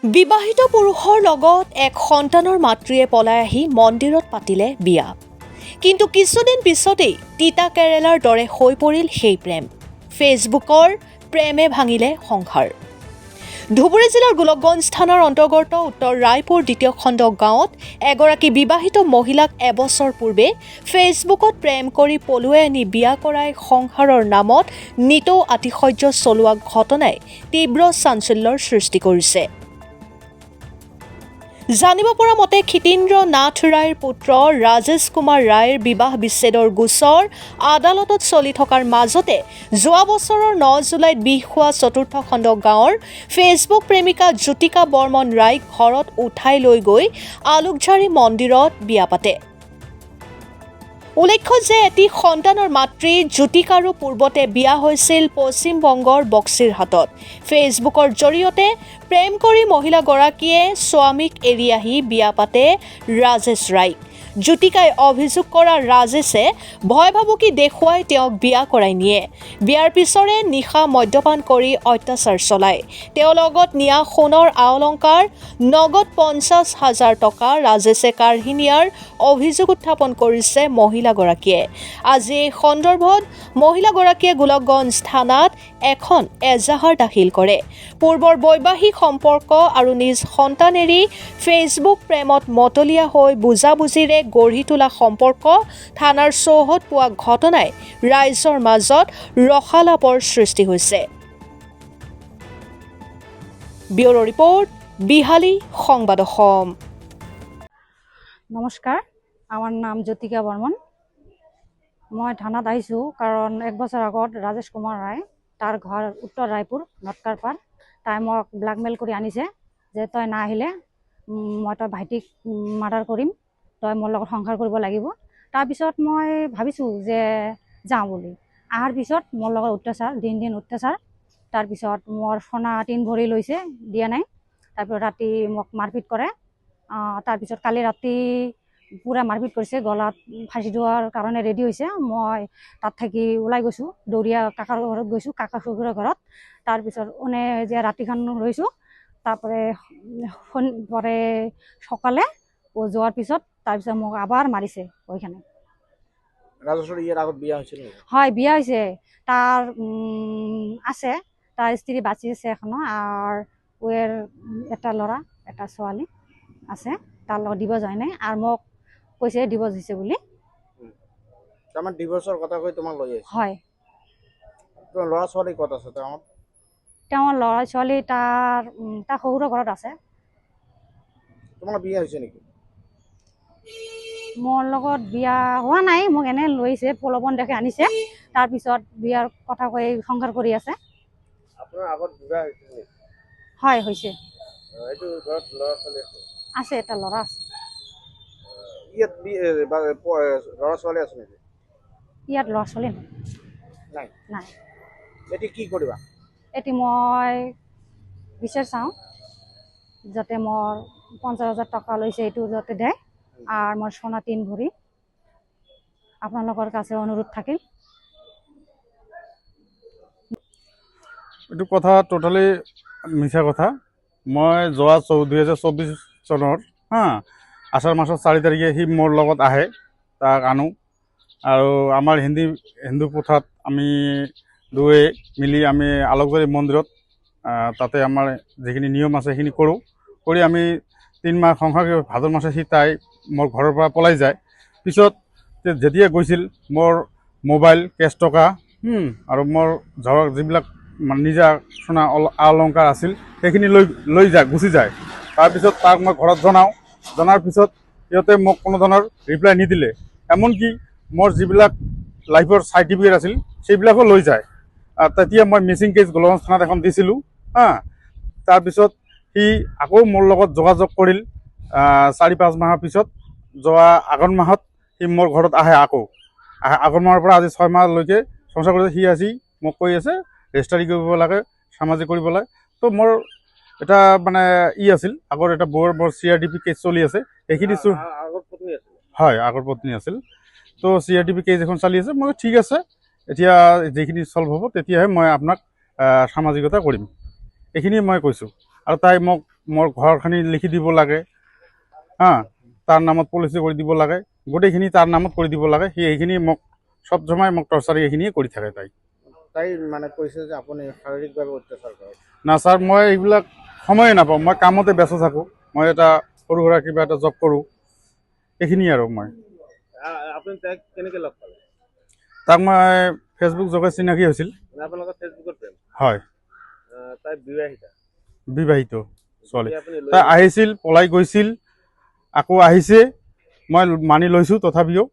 বিবাহিত পুৰুষৰ লগত এক সন্তানৰ মাতৃয়ে পলাই আহি মন্দিৰত পাতিলে বিয়া। কিন্তু কিছুদিন পিছতেই তিতা কেৰেলাৰ দৰে হৈ পৰিল সেই প্ৰেম। ফেচবুকৰ প্ৰেমে ভাঙিলে সংসাৰ। ধুবুৰী জিলাৰ গোলকগঞ্জ থানাৰ অন্তৰ্গত উত্তৰ ৰায়পুৰ দ্বিতীয় খণ্ড গাঁৱত এগৰাকী বিবাহিত মহিলাক এবছৰ পূৰ্বে ফেচবুকত প্ৰেম কৰি পলুৱাই আনি বিয়া কৰাই সংসাৰৰ নামত নিতৌ আতিশয্য চলোৱা ঘটনাই তীব্ৰ চাঞ্চল্যৰ সৃষ্টি কৰিছে। জানিব পৰা মতে ক্ষিতীন্দ্ৰ নাথ ৰায়ৰ পুত্ৰ ৰাজেশ কুমাৰ ৰায়ৰ বিবাহ বিচ্ছেদৰ গোচৰ আদালতত চলি থকাৰ মাজতে যোৱা বছৰৰ 9 জুলাইত বিহখোৱা চতুৰ্থ খণ্ড গাঁৱৰ ফেচবুক প্ৰেমিকা জ্যোতিকা বৰ্মন ৰায়ক ঘৰত উঠাই লৈ গৈ আলোকঝাৰী মন্দিৰত বিয়া পাতে। উল্লেখ্য যে এটি সন্তানৰ মাতৃ জ্যোতিকাৰো পূৰ্বতে বিয়া হৈছিল পশ্চিমবংগৰ বক্সিৰহাটত। ফেচবুকৰ জৰিয়তে প্ৰেম কৰি মহিলাগৰাকীয়ে স্বামীক এৰি আহি বিয়া পাতে ৰাজেশ ৰায়ক। জ্যোতিকাই অভিযোগ কৰা ৰাজেশে ভয় ভাবুকি দেখুৱাই তেওঁক বিয়া কৰাই নিয়ে। বিয়াৰ পিছৰে নিশা মদ্যপান কৰি অত্যাচাৰ চলায়। তেওঁ লগত নিয়া সোণৰ আলংকাৰ নগদ 50,000 টকা ৰাজেশে কাঢ়ি নিয়াৰ অভিযোগ উত্থাপন কৰিছে মহিলাগৰাকীয়ে। আজি এই সন্দৰ্ভত মহিলাগৰাকীয়ে গোলকগঞ্জ থানাত এখন এজাহাৰ দাখিল কৰে। পূৰ্বৰ বৈবাহিক সম্পৰ্ক আৰু নিজ সন্তান এৰি ফেচবুক প্ৰেমত মতলীয়া হৈ বুজাবুজিৰে গঢ়ি তোলা সম্পৰ্ক থানাৰ চৌহদ পোৱা ঘটনাই ৰাইজৰ মাজত ৰসালাপৰ সৃষ্টি হৈছে। ব্যুৰো ৰিপৰ্ট, বিহালী সংবাদ অসম। নমস্কাৰ, আমাৰ নাম জ্যোতিকা বৰ্মন। মই থানাত আহিছোঁ কাৰণ এক বছৰ আগত ৰাজেশ কুমাৰ ৰায়, তাৰ ঘৰ উত্তৰ ৰায়পুৰ নটকাৰপাৰ, তাই মোক ব্লেকমেইল কৰি আনিছে যে তই নাহিলে মই তোৰ ভাইটিক মাৰ্ডাৰ কৰিম, তই মোৰ লগত সংসাৰ কৰিব লাগিব। তাৰপিছত মই ভাবিছোঁ যে যাওঁ বুলি। অহাৰ পিছত মোৰ লগত অত্যাচাৰ, দিন অত্যাচাৰ। তাৰপিছত মোৰ সোণা 3 ভৰি লৈছে, দিয়া নাই। তাৰপিছত ৰাতি মোক মাৰপিট কৰে। তাৰপিছত কালি ৰাতি পুৰা মাৰপিট কৰিছে, গলাত ফাঁচি দিয়াৰ কাৰণে ৰেডি হৈছে। মই তাত থাকি ওলাই গৈছোঁ, দৌৰিয়া কাকাৰ ঘৰত গৈছোঁ, কাকা শ্বশুৰৰ ঘৰত। তাৰপিছত ওনে যে ৰাতিখন ৰৈছোঁ। তাৰপৰে সকালে ও যাওয়াৰ পিছত তাৰপিছত মোক আবার মারিছে ওইখানে। রাজেশের ইয়ার আগত বিয়া হয়েছিল? হয়, বিয়া হয়েছে। তার আছে, তার স্ত্রী বাঁচি আছে এখনো। আর ওর একটা লড়া, একটা ছোৱালী আছে, তার লগত ডিভোর্স হয় নাই। আর মোক কৈছে ডিভোর্স হয়েছে বুলি। আমার ডিভোর্সের কথা কই তোমাক লৈ আহিছে? হয়। তোমার ল'ৰা ছোৱালী কত আছে? তেওঁৰ ল'ৰা ছোৱালী তাৰ শহুৰৰ ঘৰত আছে। তোমাৰ বিয়া হৈছে নেকি? মোৰ লগত বিয়া হোৱা নাই, মোক এনে লৈছে, প্ৰলোভন দেখে আনিছে। তাৰপিছত বিয়াৰ কথা কৈ সংসাৰ কৰি আছে। আপোনাৰ আগত বিবাহ হৈছিল নেকি? হয়, হৈছে। এইটো ঘৰত ল'ৰা ছোৱালী আছে? আছে, এটা ল'ৰা আছে। ইয়াত ল'ৰা ছোৱালী আছে নেকি? ইয়াত ল'ৰা ছোৱালী নাই। নাই। এতিয়া কি কৰিবা? এটি মই বিচাৰ চাওঁ যাতে মোৰ 50,000 টকা লৈছে, এইটো যাতে দেয়। আর মোর সোনা 3 ভরি। আপনাদের কাছে অনুরোধ থাকিল। এইটো কথা টোটালি মিছা কথা। মই যোৱা 2024 চনৰ আষাঢ় মাসৰ 4 তাৰিখে সি মোৰ লগত আহে, তাক আনো। আৰু আমাৰ হিন্দু প্ৰথাত আমি দুয়ে মিলি আমি আলোকঝাৰী মন্দিৰত তাতে আমাৰ যিখিনি নিয়ম আছে সেইখিনি কৰোঁ। কৰি আমি 3 মাহ সংসাৰ, ভাদৰ মাছে সি তাই মোৰ ঘৰৰ পৰা পলাই যায়। পিছত যেতিয়া গৈছিল, মোৰ মোবাইল, কেছ টকা আৰু মোৰ ধৰক যিবিলাক নিজা সোণা অলংকাৰ আছিল সেইখিনি লৈ গুচি যায়। তাৰপিছত তাক মই ঘৰত জনাৰ পিছত সিহঁতে মোক কোনো ধৰণৰ ৰিপ্লাই নিদিলে। এমনকি মোৰ যিবিলাক লাইফৰ চাৰ্টিফিকেট আছিল সেইবিলাকো লৈ যায়। তেতিয়া মই মিচিং কেছ গোলগঞ্জ থানাত এখন দিছিলোঁ। তাৰপিছত সি আকৌ মোৰ লগত যোগাযোগ কৰিল 4-5 মাহৰ পিছত। যোৱা আগৰ মাহত সি মোৰ ঘৰত আহে আকৌ। আগৰ মাহৰ পৰা আজি 6 মাহলৈকে সংসাৰ কৰিছে। সি আজি মোক কৈ আছে ৰেজিষ্টাৰী কৰিব লাগে, সামাজিক কৰিব লাগে। তো মোৰ এটা মানে আছিল, আগৰ এটা মোৰ CRDP কেছ চলি আছে। সেইখিনি আগৰ পত্নী আছিল? হয়, আগৰ পত্নী আছিল। তো CRDP কেছ এখন চলি আছে। মই ঠিক আছে, এতিয়া যিখিনি সলভ হ'ব তেতিয়াহে মই আপোনাক সামাজিকতা কৰিম, এইখিনি মই কৈছোঁ। আৰু তাই মোক মোৰ ঘৰখিনি লিখি দিব লাগে, হা, তাৰ নামত পলিচি কৰি দিব লাগে, গোটেইখিনি তাৰ নামত কৰি দিব লাগে। সি এইখিনি মোক চব সময় মোক টৰ্চাৰ এইখিনিয়ে কৰি থাকে তাই। তাই মানে কৈছে যে আপুনি শাৰীৰিকভাৱে অত্যাচাৰ কৰে। না ছাৰ, মই এইবিলাক সময়ে নাপাওঁ, মই কামতে ব্যস্ত থাকোঁ। মই এটা সৰু সুৰা কিবা এটা জব কৰোঁ, এইখিনিয়ে আৰু মই আপুনি তাইক কেনেকৈ লগ পালে? তাক মই ফেচবুক যোগে চিনাকি হৈছিল। মানে আপোনালোকৰ ফেচবুকত প্ৰেম? হয়, তাই বিবাহিতা? বিবাহিত ছোৱালী। এতিয়া আপুনি তাই আহিছিল, পলাই গৈছিল, আকৌ আহিছে, মই মানি লৈছোঁ তথাপিও